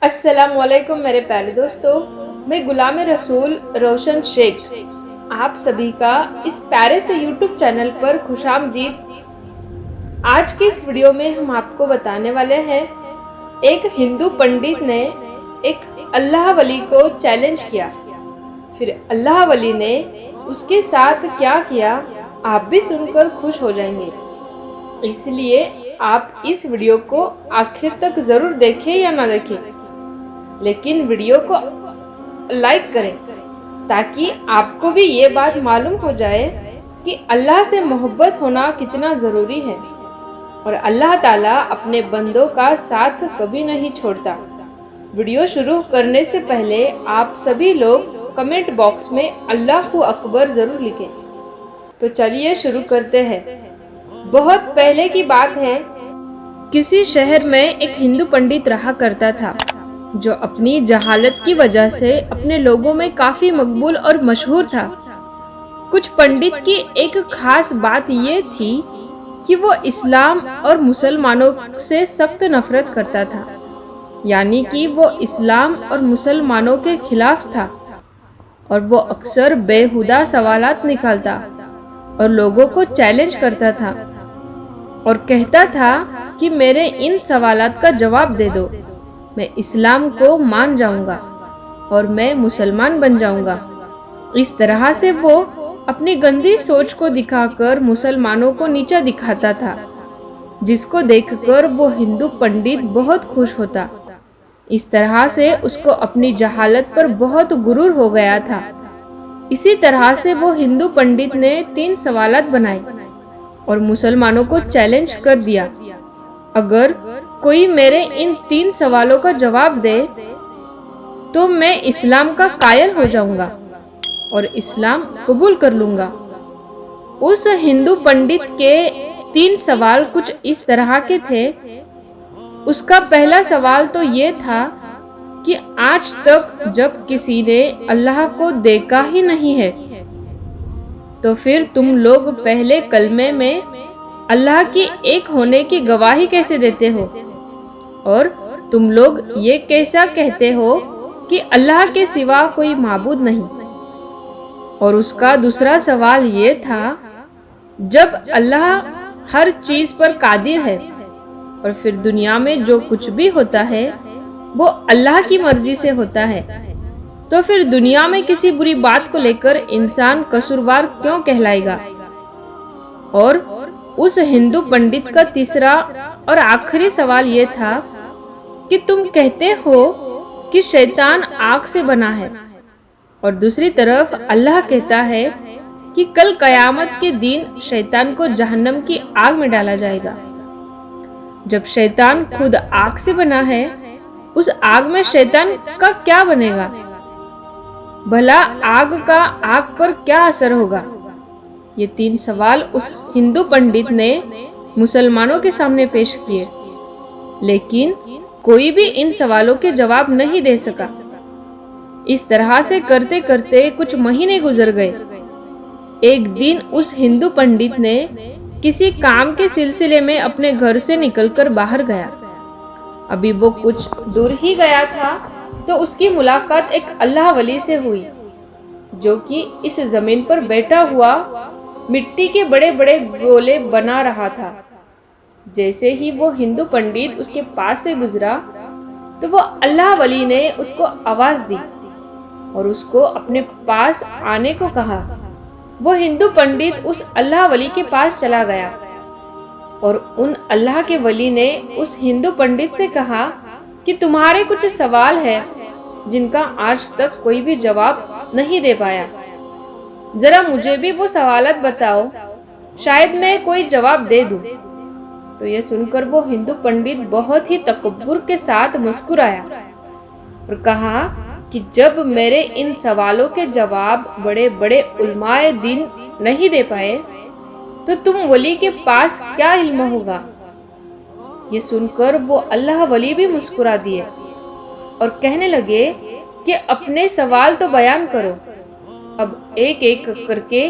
السلام علیکم میرے پیارے دوستو، میں غلام رسول روشن شیخ آپ سبھی کا اس پیارے سے یوٹیوب چینل پر خوش آمدید۔ آج کی اس ویڈیو میں ہم آپ کو بتانے والے ہیں، ایک ہندو پنڈت نے ایک اللہ ولی کو چیلنج کیا، پھر اللہ ولی نے اس کے ساتھ کیا کیا، آپ بھی سن کر خوش ہو جائیں گے۔ اس لیے آپ اس ویڈیو کو آخر تک ضرور دیکھیں یا نہ دیکھیں، لیکن ویڈیو کو لائک کریں تاکہ آپ کو بھی یہ بات معلوم ہو جائے کہ اللہ سے محبت ہونا کتنا ضروری ہے، اور اللہ تعالیٰ اپنے بندوں کا ساتھ کبھی نہیں چھوڑتا۔ ویڈیو شروع کرنے سے پہلے آپ سبھی لوگ کمنٹ باکس میں اللہ اکبر ضرور لکھیں۔ تو چلیے شروع کرتے ہیں۔ بہت پہلے کی بات ہے، کسی شہر میں ایک ہندو پنڈت رہا کرتا تھا جو اپنی جہالت کی وجہ سے اپنے لوگوں میں کافی مقبول اور مشہور تھا۔ کچھ پنڈت کی ایک خاص بات یہ تھی کہ وہ اسلام اور مسلمانوں سے سخت نفرت کرتا تھا، یعنی کہ وہ اسلام اور مسلمانوں کے خلاف تھا، اور وہ اکثر بیہودہ سوالات نکالتا اور لوگوں کو چیلنج کرتا تھا اور کہتا تھا کہ میرے ان سوالات کا جواب دے دو، میں اسلام کو مان جاؤں گا اور میں مسلمان بن جاؤں گا۔ اس طرح سے وہ اپنی گندی سوچ کو دکھا کر مسلمانوں کو نیچا دکھاتا تھا، جس کو دیکھ کر وہ ہندو پنڈت بہت خوش ہوتا۔ اس طرح سے اس کو اپنی جہالت پر بہت غرور ہو گیا تھا۔ اسی طرح سے وہ ہندو پنڈت نے 3 سوالات بنائے اور مسلمانوں کو چیلنج کر دیا، اگر کوئی میرے ان 3 سوالوں کا جواب دے تو میں اسلام کا قائل ہو جاؤں گا اور اسلام قبول کر لوں گا۔ اس ہندو پنڈت کے 3 سوال کچھ اس طرح کے تھے۔ اس کا پہلا سوال تو یہ تھا کہ آج تک جب کسی نے اللہ کو دیکھا ہی نہیں ہے تو پھر تم لوگ پہلے کلمے میں اللہ کی ایک ہونے کی گواہی کیسے دیتے ہو، اور تم لوگ یہ کیسا کہتے ہو کہ اللہ کے سوا کوئی معبود نہیں۔ اور اس کا دوسرا سوال یہ تھا، جب اللہ ہر چیز پر قادر ہے اور پھر دنیا میں جو کچھ بھی ہوتا ہے وہ اللہ کی مرضی سے ہوتا ہے، تو پھر دنیا میں کسی بری بات کو لے کر انسان قصوروار کیوں کہلائے گا؟ اور اس ہندو پنڈت کا تیسرا اور آخری سوال یہ تھا کہ تم کہتے ہو کہ شیطان آگ سے بنا ہے، اور دوسری طرف اللہ کہتا ہے کہ کل قیامت کے دن شیطان کو جہنم کی آگ میں ڈالا جائے گا۔ جب شیطان خود آگ سے بنا ہے، اس آگ میں شیطان کا کیا بنے گا؟ بھلا آگ کا آگ پر کیا اثر ہوگا؟ یہ 3 سوال اس ہندو پنڈت نے مسلمانوں کے سامنے پیش کیے، لیکن کوئی بھی ان سوالوں کے جواب نہیں دے سکا۔ اس طرح سے کرتے کرتے کچھ مہینے گزر گئے۔ ایک دن اس ہندو پنڈت نے کسی کام کے سلسلے میں اپنے گھر سے نکل کر باہر گیا۔ ابھی وہ کچھ دور ہی گیا تھا تو اس کی ملاقات ایک اللہ ولی سے ہوئی، جو کہ اس زمین پر بیٹھا ہوا مٹی کے بڑے بڑے گولے بنا رہا تھا۔ جیسے ہی وہ ہندو پنڈت اس کے پاس سے گزرا تو وہ اللہ ولی نے اس کو آواز دی اور اس کو اپنے پاس آنے کو کہا۔ وہ ہندو پنڈت اس اللہ ولی کے پاس چلا گیا اور ان اللہ کے ولی نے اس ہندو پنڈت سے کہا کہ تمہارے کچھ سوال ہے جن کا آج تک کوئی بھی جواب نہیں دے پایا، ذرا مجھے بھی وہ سوالات بتاؤ، شاید میں کوئی جواب دے دوں۔ تو یہ سن کر وہ ہندو پنڈت بہت ہی تکبر کے ساتھ مسکرایا اور کہا کہ جب میرے ان سوالوں کے جواب بڑے بڑے علماء دین نہیں دے پائے تو تم ولی کے پاس کیا علم ہوگا؟ یہ سن کر وہ اللہ ولی بھی مسکرا دیے اور کہنے لگے کہ اپنے سوال تو بیان کرو۔ اب ایک ایک کر کے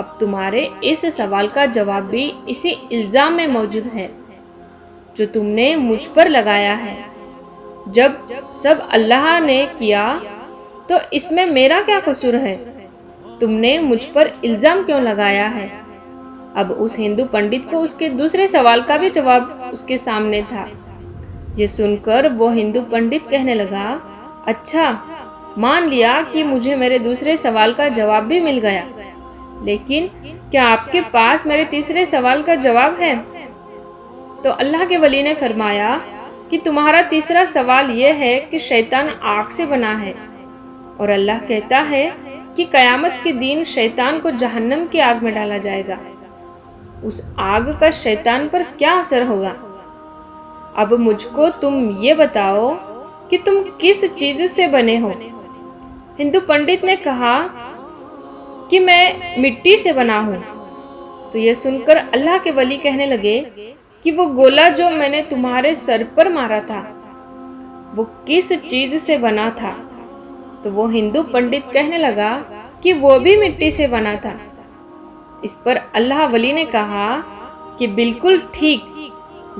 اب تمہارے اس سوال کا جواب بھی اسی الزام میں موجود ہے جو تم نے مجھ پر لگایا ہے۔ جب سب اللہ نے کیا تو اس میں میرا کیا قصور ہے؟ تم نے مجھ پر الزام کیوں لگایا ہے؟ اب اس ہندو پنڈت کو اس کے دوسرے سوال کا بھی جواب اس کے سامنے تھا۔ یہ سن کر وہ ہندو پنڈت کہنے لگا، اچھا مان لیا کہ مجھے میرے دوسرے سوال کا جواب بھی مل گیا، لیکن کیا آپ کے پاس میرے تیسرے سوال کا جواب ہے؟ تو اللہ کے ولی نے فرمایا کہ تمہارا تیسرا سوال یہ ہے کہ شیطان آگ سے بنا ہے، اور اللہ کہتا ہے کہ قیامت کے دن شیطان کو جہنم کی آگ میں ڈالا جائے گا۔ اس آگ کا شیطان پر کیا اثر ہوگا؟ اب مجھ کو تم یہ بتاؤ کہ تم کس چیز سے بنے ہو؟ ہندو پنڈت نے کہا کہ میں مٹی سے بنا ہوں۔ تو یہ سن کر اللہ کے ولی کہنے لگے کہ وہ گولا جو میں نے تمہارے سر پر مارا تھا وہ کس چیز سے بنا تھا؟ تو وہ ہندو پنڈت کہنے لگا کہ وہ بھی مٹی سے بنا تھا۔ اس پر اللہ ولی نے کہا کہ بالکل ٹھیک،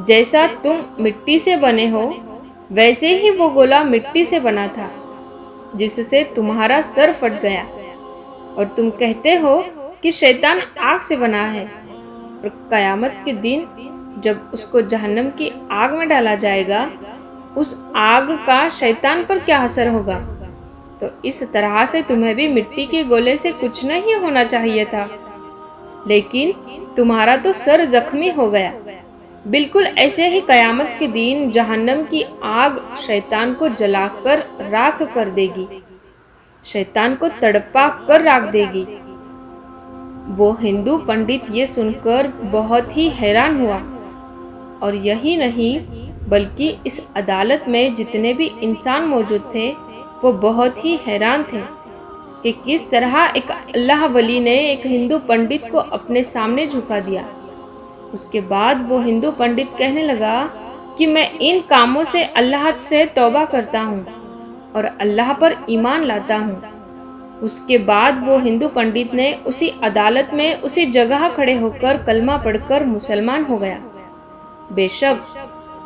جیسا تم مٹی سے بنے ہو ویسے ہی وہ گولا مٹی سے بنا تھا جس سے تمہارا سر پھٹ گیا، اور تم کہتے ہو کہ شیطان آگ سے بنا ہے، اور قیامت کے دن جب اس کو جہنم کی آگ میں ڈالا جائے گا اس آگ کا شیطان پر کیا اثر ہوگا؟ تو اس طرح سے تمہیں بھی مٹی کے گولے سے کچھ نہیں ہونا چاہیے تھا، لیکن تمہارا تو سر زخمی ہو گیا۔ بالکل ایسے ہی قیامت کے دن جہنم کی آگ شیطان کو جلا کر راکھ کر دے گی، شیطان کو تڑپا کر راکھ دے گی۔ وہ ہندو پنڈت یہ سن کر بہت ہی حیران ہوا، اور یہی نہیں بلکہ اس عدالت میں جتنے بھی انسان موجود تھے وہ بہت ہی حیران تھے کہ کس طرح ایک اللہ ولی نے ایک ہندو پنڈت کو اپنے سامنے جھکا دیا۔ اس کے بعد وہ ہندو پنڈت کہنے لگا کہ میں ان کاموں سے اللہ سے توبہ کرتا ہوں اور اللہ پر ایمان لاتا ہوں۔ اس کے بعد وہ ہندو پنڈت نے اسی عدالت میں اسی جگہ کھڑے ہو کر کلمہ پڑھ کر مسلمان ہو گیا۔ بے شک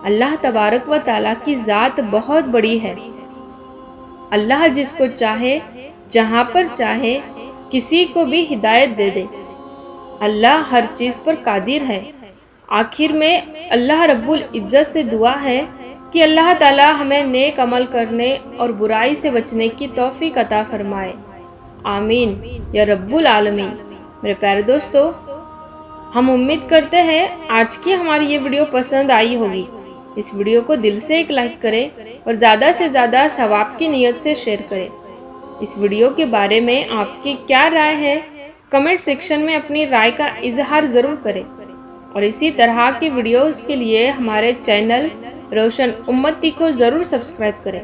اللہ تبارک و تعالیٰ کی ذات بہت بڑی ہے۔ اللہ جس کو چاہے جہاں پر چاہے کسی کو بھی ہدایت دے دے۔ اللہ ہر چیز پر قادر ہے۔ آخر میں اللہ رب العزت سے دعا ہے کہ اللہ تعالیٰ ہمیں نیک عمل کرنے اور برائی سے بچنے کی توفیق عطا فرمائے، آمین یا رب العالمین۔ میرے پیارے دوستو، ہم امید کرتے ہیں آج کی ہماری یہ ویڈیو پسند آئی ہوگی۔ اس ویڈیو کو دل سے ایک لائک کریں اور زیادہ سے زیادہ ثواب کی نیت سے شیئر کریں۔ اس ویڈیو کے بارے میں آپ کی کیا رائے ہے؟ کمنٹ سیکشن میں اپنی رائے کا اظہار ضرور کریں، اور اسی طرح کی ویڈیوز کے لیے ہمارے چینل روشن امتی کو ضرور سبسکرائب کریں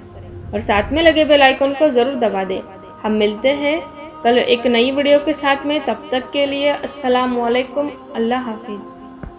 اور ساتھ میں لگے بیل آئیکن کو ضرور دبا دیں۔ ہم ملتے ہیں کل ایک نئی ویڈیو کے ساتھ میں، تب تک کے لیے السلام علیکم، اللہ حافظ۔